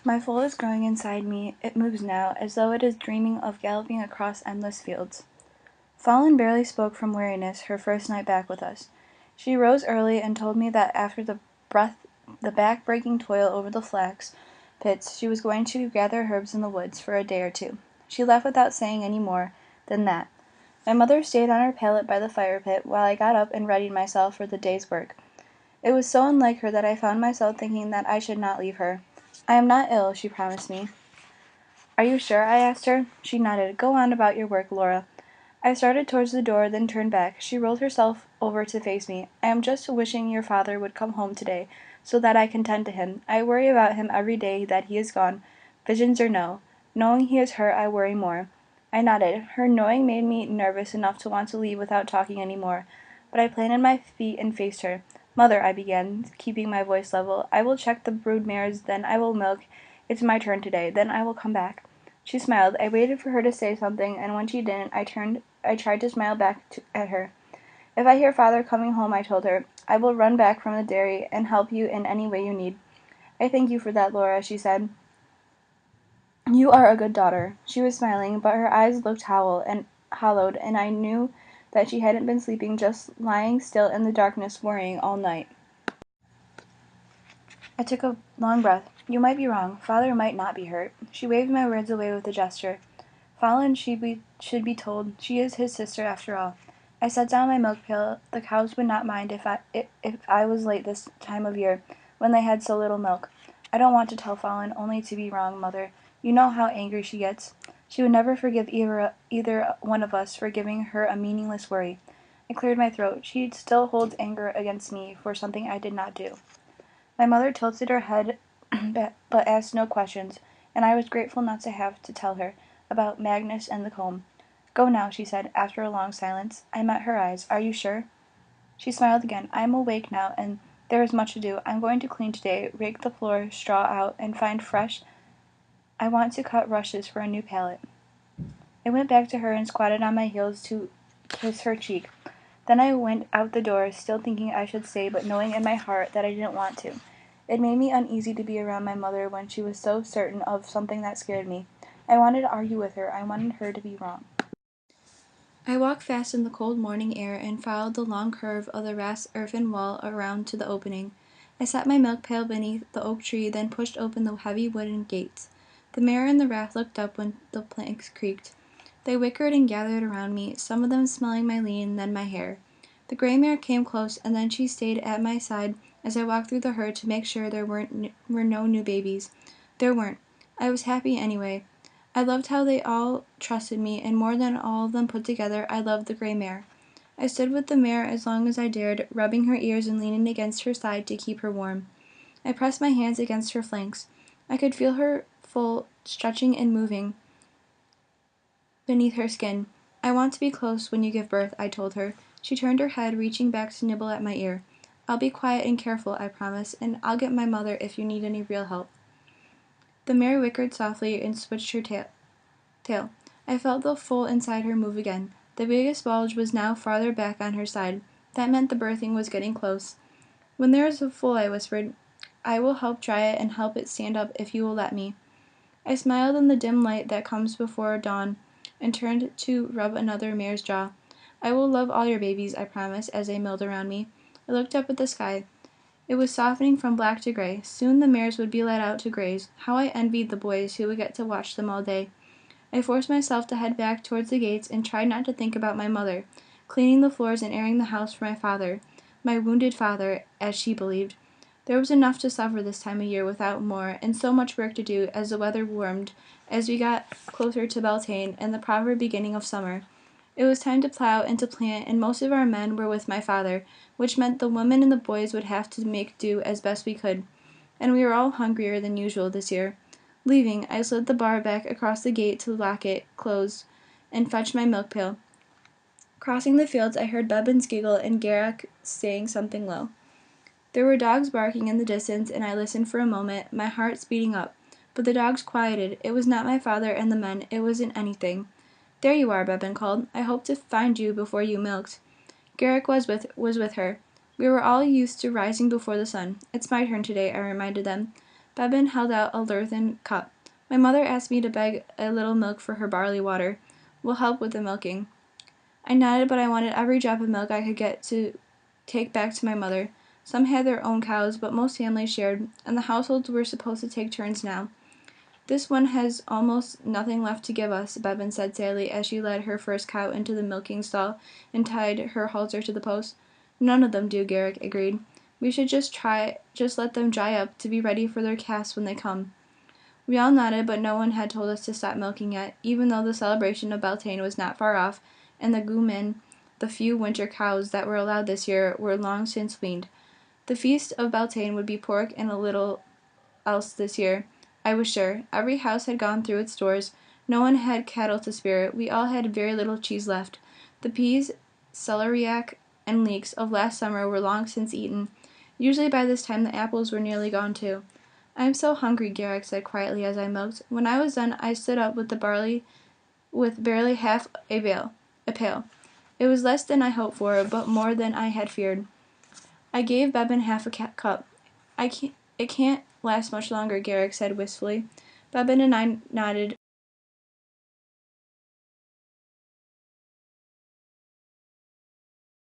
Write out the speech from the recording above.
My foal is growing inside me. It moves now, as though it is dreaming of galloping across endless fields. Fallen barely spoke from weariness her first night back with us. She rose early and told me that after the back-breaking toil over the flax pits, she was going to gather herbs in the woods for a day or two. She left without saying any more than that. My mother stayed on her pallet by the fire pit while I got up and readied myself for the day's work. It was so unlike her that I found myself thinking that I should not leave her. "I am not ill," she promised me. "Are you sure?" I asked her. She nodded. "Go on about your work, Laura." I started towards the door, then turned back. She rolled herself over to face me. "I am just wishing your father would come home today, so that I can tend to him. I worry about him every day that he is gone, visions or no. Knowing he is hurt, I worry more." I nodded. Her knowing made me nervous enough to want to leave without talking any more, but I planted my feet and faced her. "Mother," I began, keeping my voice level, "I will check the brood mares, then I will milk. It's my turn today. Then I will come back." She smiled. I waited for her to say something, and when she didn't, I tried to smile back at her. "If I hear father coming home," I told her, "I will run back from the dairy and help you in any way you need." "I thank you for that, Laura," she said. "You are a good daughter." She was smiling, but her eyes looked hollowed, and I knew that she hadn't been sleeping, just lying still in the darkness, worrying all night. I took a long breath. "You might be wrong. Father might not be hurt." She waved my words away with a gesture. "Fallen should be told. She is his sister after all." I set down my milk pail. The cows would not mind if I was late this time of year, when they had so little milk. "I don't want to tell Fallen, only to be wrong, Mother. You know how angry she gets. She would never forgive either one of us for giving her a meaningless worry." I cleared my throat. "She still holds anger against me for something I did not do." My mother tilted her head but asked no questions, and I was grateful not to have to tell her about Magnus and the comb. "Go now," she said, after a long silence. I met her eyes. "Are you sure?" She smiled again. "I am awake now, and there is much to do. I'm going to clean today, rake the floor, straw out, and find fresh. I want to cut rushes for a new pallet." I went back to her and squatted on my heels to kiss her cheek. Then I went out the door, still thinking I should stay, but knowing in my heart that I didn't want to. It made me uneasy to be around my mother when she was so certain of something that scared me. I wanted to argue with her. I wanted her to be wrong. I walked fast in the cold morning air and followed the long curve of the rasped earthen wall around to the opening. I set my milk pail beneath the oak tree, then pushed open the heavy wooden gates. The mare and the raft looked up when the planks creaked. They whickered and gathered around me, some of them smelling my lean, then my hair. The gray mare came close, and then she stayed at my side as I walked through the herd to make sure there were no new babies. There weren't. I was happy anyway. I loved how they all trusted me, and more than all of them put together, I loved the gray mare. I stood with the mare as long as I dared, rubbing her ears and leaning against her side to keep her warm. I pressed my hands against her flanks. I could feel her full, stretching and moving beneath her skin. "I want to be close when you give birth," I told her. She turned her head, reaching back to nibble at my ear. "I'll be quiet and careful, I promise, and I'll get my mother if you need any real help." The mare whickered softly and switched her tail. I felt the foal inside her move again. The biggest bulge was now farther back on her side. That meant the birthing was getting close. "When there is a foal," I whispered, "I will help dry it and help it stand up if you will let me." I smiled in the dim light that comes before dawn and turned to rub another mare's jaw. "I will love all your babies," I promised as they milled around me. I looked up at the sky. It was softening from black to gray. Soon the mares would be let out to graze. How I envied the boys who would get to watch them all day. I forced myself to head back towards the gates and tried not to think about my mother, cleaning the floors and airing the house for my wounded father, as she believed. There was enough to suffer this time of year without more, and so much work to do as the weather warmed, as we got closer to Beltane and the proper beginning of summer. It was time to plow and to plant, and most of our men were with my father, which meant the women and the boys would have to make do as best we could. And we were all hungrier than usual this year. Leaving, I slid the bar back across the gate to lock it closed and fetch my milk pail. Crossing the fields, I heard Bebbins giggle and Garak saying something low. There were dogs barking in the distance, and I listened for a moment, my heart speeding up. But the dogs quieted. It was not my father and the men. It wasn't anything. "There you are," Bevan called. "I hoped to find you before you milked." Garrick was with her. We were all used to rising before the sun. "It's my turn today," I reminded them. Bebin held out a earthen cup. My mother asked me to beg a little milk for her barley water. Will help with the milking. I nodded, but I wanted every drop of milk I could get to take back to my mother. Some had their own cows, but most families shared, and the households were supposed to take turns now. This one has almost nothing left to give us, Bebin said sadly as she led her first cow into the milking stall and tied her halter to the post. None of them do, Garrick agreed. We should just let them dry up to be ready for their calves when they come. We all nodded, but no one had told us to stop milking yet, even though the celebration of Beltane was not far off, and the Gumin, the few winter cows that were allowed this year, were long since weaned. The feast of Beltane would be pork and a little else this year, I was sure. Every house had gone through its stores. No one had cattle to spare. We all had very little cheese left. The peas, celeriac, and leeks of last summer were long since eaten. Usually by this time the apples were nearly gone too. I am so hungry, Garrick said quietly as I milked. When I was done, I stood up with the barley with barely half a pail. It was less than I hoped for, but more than I had feared. I gave Bebin half a cup. It can't last much longer, Garrick said wistfully. Bebin and I nodded